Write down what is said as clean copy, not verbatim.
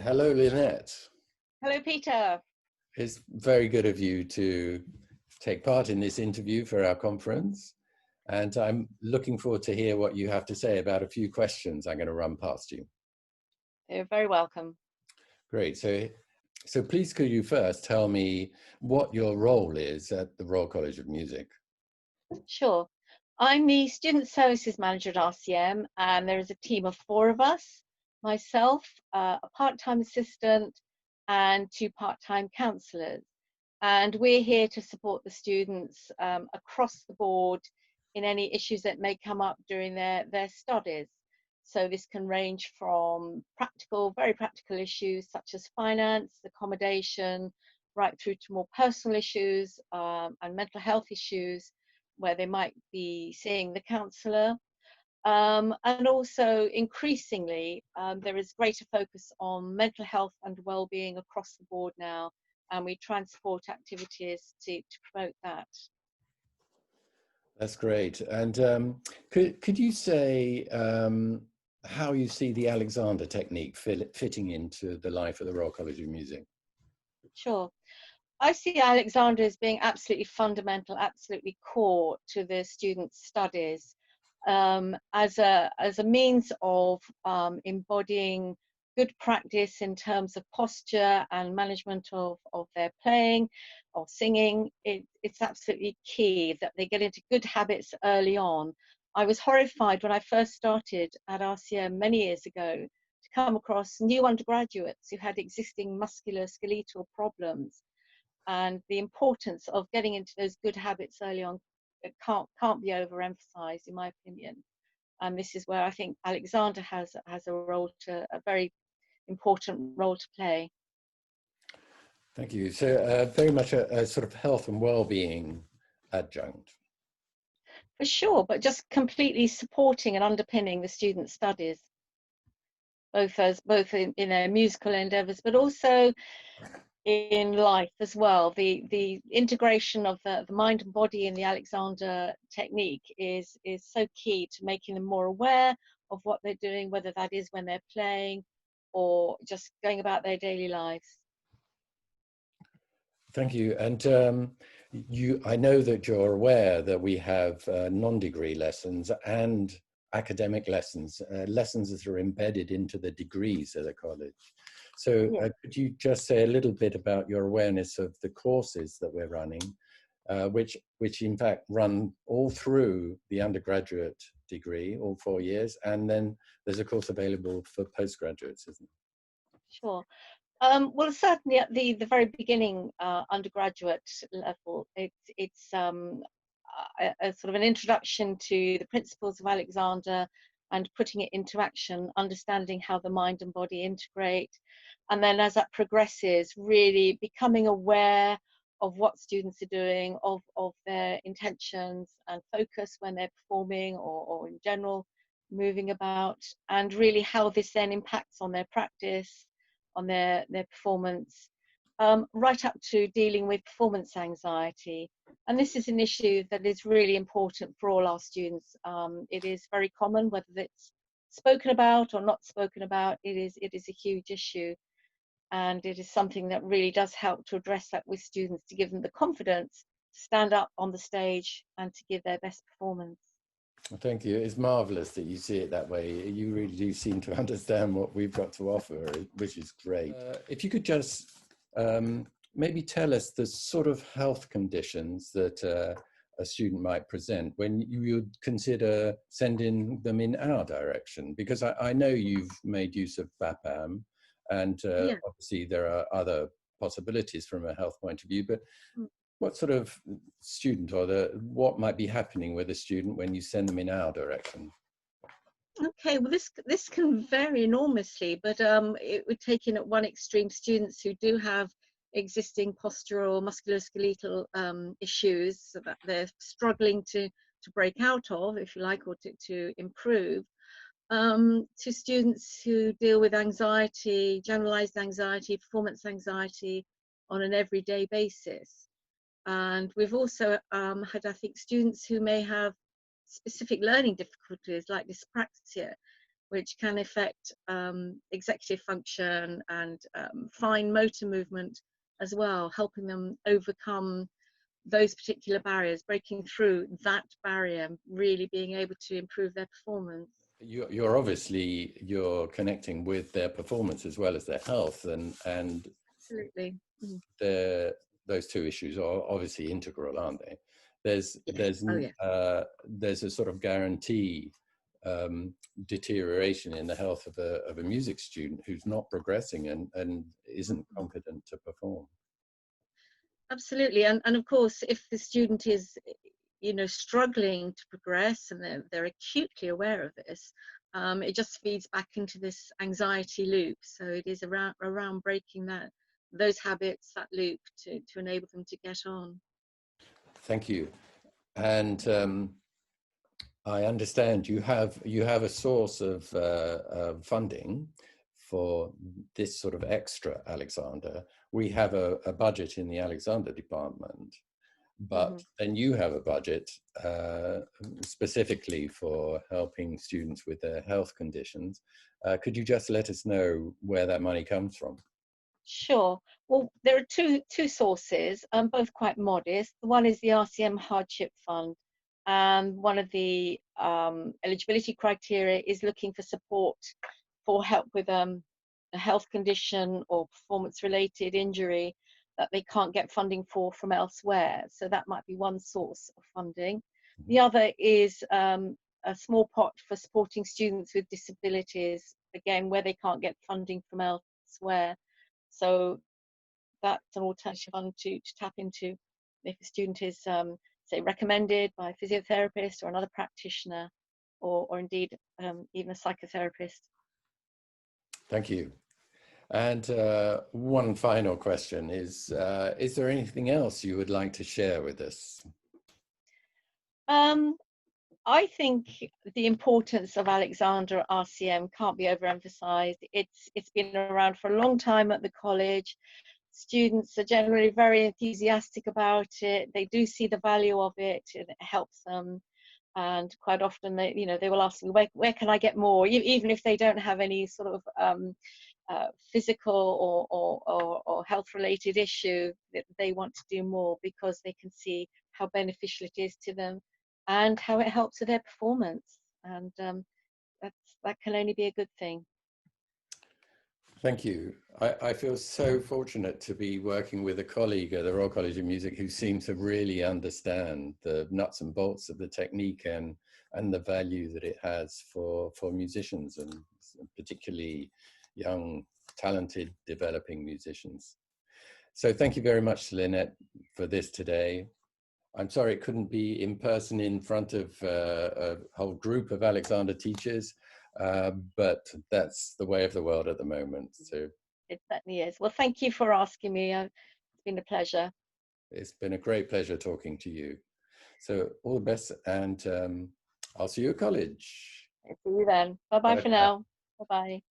Hello, Lynnette. Hello, Peter. It's very good of you to take part in this interview for our conference. And I'm looking forward to hear what you have to say about a few questions I'm going to run past you. You're very welcome. Great. So please could you first tell me what your role is at the Royal College of Music? Sure. I'm the Student Services Manager at RCM, and there is a team of 4 of us, myself, a part-time assistant, and 2 part-time counsellors. And we're here to support the students across the board in any issues that may come up during their studies. So this can range from very practical issues such as finance, accommodation, right through to more personal issues and mental health issues, where they might be seeing the counsellor. And also, increasingly, there is greater focus on mental health and well-being across the board now, and we try and support activities to promote that. That's great. And could you say how you see the Alexander technique fitting into the life of the Royal College of Music? Sure. I see Alexander as being absolutely fundamental, absolutely core to the students' studies, as a means of embodying good practice in terms of posture and management of their playing or singing. It's absolutely key that they get into good habits early on. I was horrified when I first started at RCM many years ago to come across new undergraduates who had existing musculoskeletal problems, and the importance of getting into those good habits early on can't be overemphasized, in my opinion. And this is where I think Alexander has a very important role to play. Thank you. So very much a sort of health and well-being adjunct. For sure, but just completely supporting and underpinning the students' studies, both in their musical endeavours, but also in life as well. The integration of the mind and body in the Alexander technique is so key to making them more aware of what they're doing, whether that is when they're playing or just going about their daily lives. Thank you. And I know that you're aware that we have non-degree lessons and academic lessons, lessons that are embedded into the degrees at the college. So could you just say a little bit about your awareness of the courses that we're running, which in fact run all through the undergraduate degree, all 4 years, and then there's a course available for postgraduates, isn't it? Sure. Well, certainly at the very beginning undergraduate level, it's a sort of an introduction to the principles of Alexander and putting it into action, understanding how the mind and body integrate. And then as that progresses, really becoming aware of what students are doing, of their intentions and focus when they're performing or in general moving about, and really how this then impacts on their practice, on their performance, right up to dealing with performance anxiety. And this is an issue that is really important for all our students. It is very common, whether it's spoken about or not spoken about, it is a huge issue. And it is something that really does help to address that with students, to give them the confidence to stand up on the stage and to give their best performance. Thank you. It's marvelous that you see it that way. You really do seem to understand what we've got to offer, which is great. If you could just maybe tell us the sort of health conditions that a student might present when you would consider sending them in our direction, because I know you've made use of BAPAM, and obviously there are other possibilities from a health point of view, but what sort of student what might be happening with a student when you send them in our direction? Okay, well this can vary enormously, but it would take in at one extreme students who do have existing postural musculoskeletal issues that they're struggling to break out of, if you like, or to improve, to students who deal with anxiety, generalized anxiety, performance anxiety on an everyday basis. And we've also had, I think, students who may have specific learning difficulties like dyspraxia, which can affect executive function and fine motor movement as well, helping them overcome those particular barriers, breaking through that barrier, really being able to improve their performance. You're obviously, you're connecting with their performance as well as their health, and absolutely, those two issues are obviously integral, aren't they? There's a sort of guarantee deterioration in the health of a music student who's not progressing and isn't competent to perform. Absolutely, and of course, if the student is, you know, struggling to progress and they're acutely aware of this, it just feeds back into this anxiety loop. So it is around breaking those habits, that loop, to enable them to get on. Thank you. And I understand you have a source of funding for this sort of extra Alexander. We have a budget in the Alexander department, but then you have a budget specifically for helping students with their health conditions. Could you just let us know where that money comes from? Sure. Well, there are two sources, both quite modest. One is the RCM Hardship Fund, and one of the eligibility criteria is looking for support for help with a health condition or performance-related injury that they can't get funding for from elsewhere. So that might be one source of funding. The other is a small pot for supporting students with disabilities, again, where they can't get funding from elsewhere. So that's an alternative fund to tap into if a student is, say, recommended by a physiotherapist or another practitioner, or indeed even a psychotherapist. Thank you. And one final question is there anything else you would like to share with us? I think the importance of Alexander RCM can't be overemphasized. It's been around for a long time at the college. Students are generally very enthusiastic about it. They do see the value of it, and it helps them. And quite often they will ask me, where can I get more? Even if they don't have any sort of physical or health related issue, that they want to do more because they can see how beneficial it is to them and how it helps with their performance. And that can only be a good thing. Thank you. I feel so fortunate to be working with a colleague at the Royal College of Music who seems to really understand the nuts and bolts of the technique and the value that it has for musicians, and particularly young, talented, developing musicians. So thank you very much, Lynnette, for this today. I'm sorry it couldn't be in person in front of a whole group of Alexander teachers, but that's the way of the world at the moment. So it certainly is. Well, thank you for asking me. It's been a pleasure. It's been a great pleasure talking to you. So all the best, and I'll see you at college. See you then. Bye-bye for now. Bye-bye.